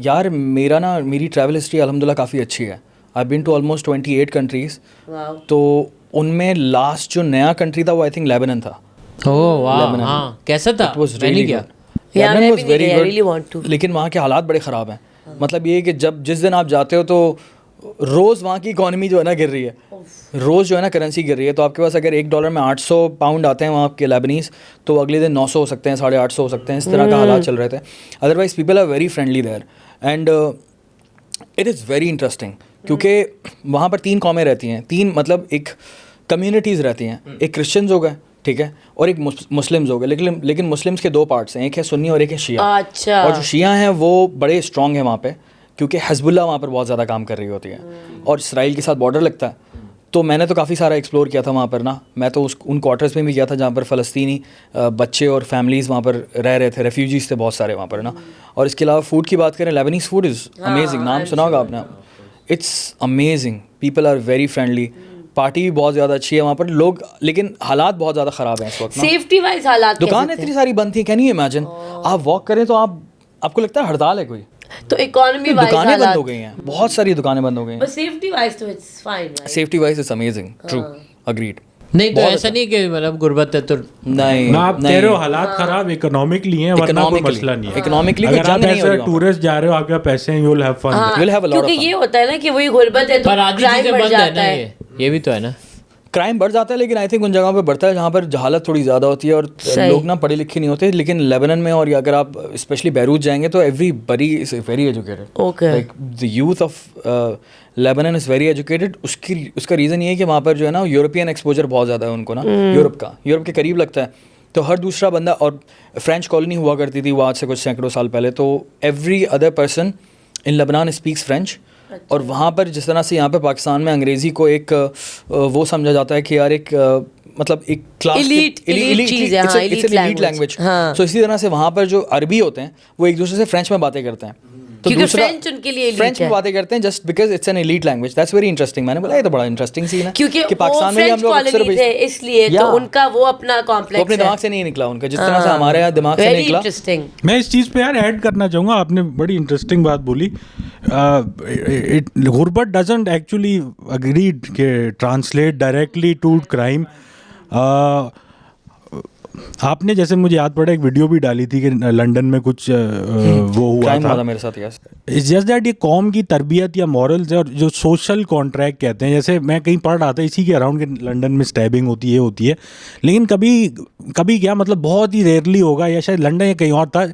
یار میری travel history الحمدللہ کافی اچھی ہے. آئی بین ٹو آلموسٹ 28 کنٹریز. تو ان میں لاسٹ جو نیا کنٹری تھا وہ آئی تھنک لیبنن تھا. ہاں کیسا تھا؟ میں نہیں گیا. لیبنن واز ویری گڈ, لیکن وہاں کے حالات بڑے خراب ہیں. مطلب یہ کہ جس دن آپ جاتے ہو تو روز وہاں کی اکانومی جو ہے نا گر رہی ہے, روز جو ہے نا کرنسی گر رہی ہے. تو آپ کے پاس اگر $1 میں 800 پاؤنڈ آتے ہیں وہاں کے لیبنیز, تو اگلے دن 900 ہو سکتے ہیں, 850 ہو سکتے ہیں. اس طرح کا حالات چل رہے تھے. Otherwise people are very friendly there and it is very interesting, کیونکہ وہاں پر 3 قومیں رہتی ہیں, 3 مطلب ایک کمیونٹیز رہتی ہیں. ایک کرسچنز ہو گئے, ٹھیک ہے, اور ایک مسلمز ہو گئے. لیکن مسلمس کے 2 پارٹس ہیں, ایک ہے سنی اور ایک ہے شیعہ. اور جو شیعہ ہیں وہ بڑے اسٹرانگ ہیں وہاں پہ, کیونکہ حزب اللہ وہاں پر بہت زیادہ کام کر رہی ہوتی ہے, اور اسرائیل کے ساتھ بارڈر لگتا ہے. تو میں نے تو کافی سارا ایکسپلور کیا تھا وہاں پر نا. میں تو ان کوارٹرز میں بھی گیا تھا جہاں پر فلسطینی بچے اور فیملیز وہاں پر رہ رہے تھے, ریفیوجیز تھے بہت سارے وہاں پر نا. اور اس کے علاوہ فوڈ کی بات کریں, لیبنیز فوڈ از امیزنگ. نام سنا ہوگا آپ نے, it's amazing. People are very friendly. Party بھی بہت زیادہ اچھی ہے وہاں پر لوگ, لیکن حالات بہت زیادہ خراب ہیں اس وقت. سیفٹی وائز حالات, دکانیں اتنی ساری بند تھیں, کین یو امیجن. آپ واک کریں تو آپ کو لگتا ہے ہڑتال ہے کوئی. تو اکانومی وائز دکانیں بند ہو گئی ہیں, بہت ساری دکانیں بند ہو گئی ہیں. بس سیفٹی وائز تو it's fine. Safety wise it's amazing, true, agreed. نہیں تو ایسا نہیں کہ مطلب غربت ہے تو نہیں, آپ کہہ رہے ہو حالات خراب اکنامکلی ہیں, ورنہ کوئی مسئلہ نہیں ہے. اکنامکلی اگر آپ ایسے ٹورسٹ جا رہے ہو, آپ کے پیسے ہیں, یو ول ہیو فن. کیونکہ یہ ہوتا ہے نا کہ وہی غربت ہے تو کرائم بڑھ جاتا ہے. یہ بھی تو ہے نا, کرائم بڑھ جاتا ہے, لیکن آئی تھنک ان جگہوں پہ بڑھتا ہے جہاں پر جہالت تھوڑی زیادہ ہوتی ہے اور لوگ نا پڑھے لکھے نہیں ہوتے. لیکن لیبنن میں, اور اگر آپ اسپیشلی بیروت جائیں گے تو everybody is very educated. Like the youth of Lebanon is very educated. اس کا ریزن یہ ہے کہ وہاں پر جو ہے نا یورپین ایکسپوجر بہت زیادہ ہے ان کو نا, یورپ کے قریب لگتا ہے. تو ہر دوسرا بندہ, اور فرینچ کالونی ہوا کرتی تھی وہ آج سے کچھ سینکڑوں سال پہلے, تو every other person in Lebanon speaks French. اور وہاں پر جس طرح سے یہاں پہ پاکستان میں انگریزی کو ایک وہ سمجھا جاتا ہے کہ یار ایک مطلب ایک کلاس لینگویج, سو اسی طرح سے وہاں پر جو عربی ہوتے ہیں وہ ایک دوسرے سے فرینچ میں باتیں کرتے ہیں. تو دوسرا فرینچ میں باتیں کرتے ہیں just because it's an elite language. That's very interesting. میں نے بولا یہ تو بڑا انٹرسٹنگ سین ہے, کیونکہ پاکستان میں ہم لوگ اکثر اس لیے تو ان کا وہ اپنا کمپلیکس اپنے دماغ سے نہیں نکلا ان کا, جس طرح سے ہمارے یہاں دماغ سے نکلا. میں اس چیز پہ یار ایڈ کرنا چاہوں گا, آپ نے بڑی انٹرسٹنگ بات بولی. غربت ڈزنٹ ایکچولی اگریڈ کہ ٹرانسلیٹ ڈائریکٹلی ٹو کرائم. آپ نے جیسے مجھے یاد پڑا ایک ویڈیو بھی ڈالی تھی کہ لنڈن میں کچھ وہ ہوا تھا میرے ساتھ. جسٹ دیٹ یہ قوم کی تربیت یا مورلز اور جو سوشل کانٹریکٹ کہتے ہیں, جیسے میں کہیں پڑھ رہا تھا اسی کے اراؤنڈ کہ لنڈن میں اسٹیبنگ ہوتی ہے, لیکن کبھی کیا مطلب بہت ہی ریئرلی ہوگا, یا شاید لنڈن یا کہیں اور تھا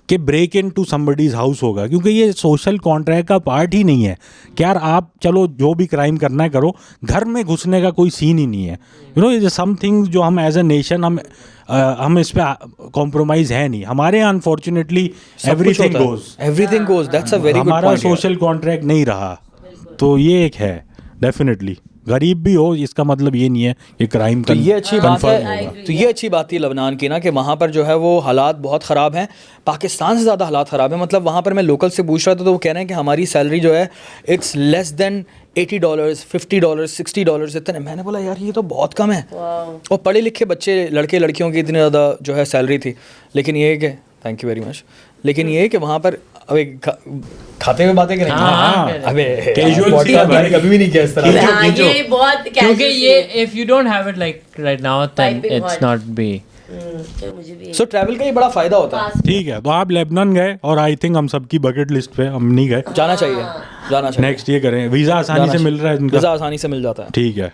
کہ break into somebody's house ہوگا, کیونکہ یہ سوشل کانٹریکٹ کا پارٹ ہی نہیں ہے کہ یار آپ چلو جو بھی کرائم کرنا ہے کرو, گھر میں گھسنے کا کوئی سین ہی نہیں ہے. یو نو سم تھنگ جو ہم ایز اے نیشن ہم اس پہ کمپرومائز ہے نہیں. ہمارے یہاں انفارچونیٹلی ایوری تھنگ گوز. ہمارا سوشل کانٹریکٹ نہیں رہا, تو یہ ایک ہے ڈیفینیٹلی. غریب بھی ہو اس کا مطلب یہ نہیں ہے کہ کرائم. تو یہ اچھی بات ہے, تو یہ اچھی بات تھی لبنان کی نا کہ وہاں پر جو ہے وہ حالات بہت خراب ہیں, پاکستان سے زیادہ حالات خراب ہیں. مطلب وہاں پر میں لوکل سے پوچھ رہا تھا تو وہ کہہ رہے ہیں کہ ہماری سیلری جو ہے اٹس لیس دین $80, $50, $60 اتنے. میں نے بولا یار یہ تو بہت کم ہے. اور پڑھے لکھے بچے لڑکے لڑکیوں کی اتنی زیادہ جو ہے سیلری تھی. لیکن یہ ہے کہ تھینک یو ویری مچ, لیکن یہ ہے کہ وہاں پر کھاتے ہوئے باتیں کریں کبھی بھی نہیں کیا اس طرح, کیونکہ یہ if you don't have it like right now then it's not be. So travel کا یہ بڑا فائدہ ہوتا ہے. ٹھیک ہے, تو آپ لیبنان گئے, اور آئی تھنک ہم سب کی بکٹ لسٹ پہ, ہم نہیں گئے, جانا چاہیے. نیکسٹ یہ کریں. ویزا آسانی سے مل رہا ہے, ویزا آسانی سے مل جاتا ہے. ٹھیک ہے.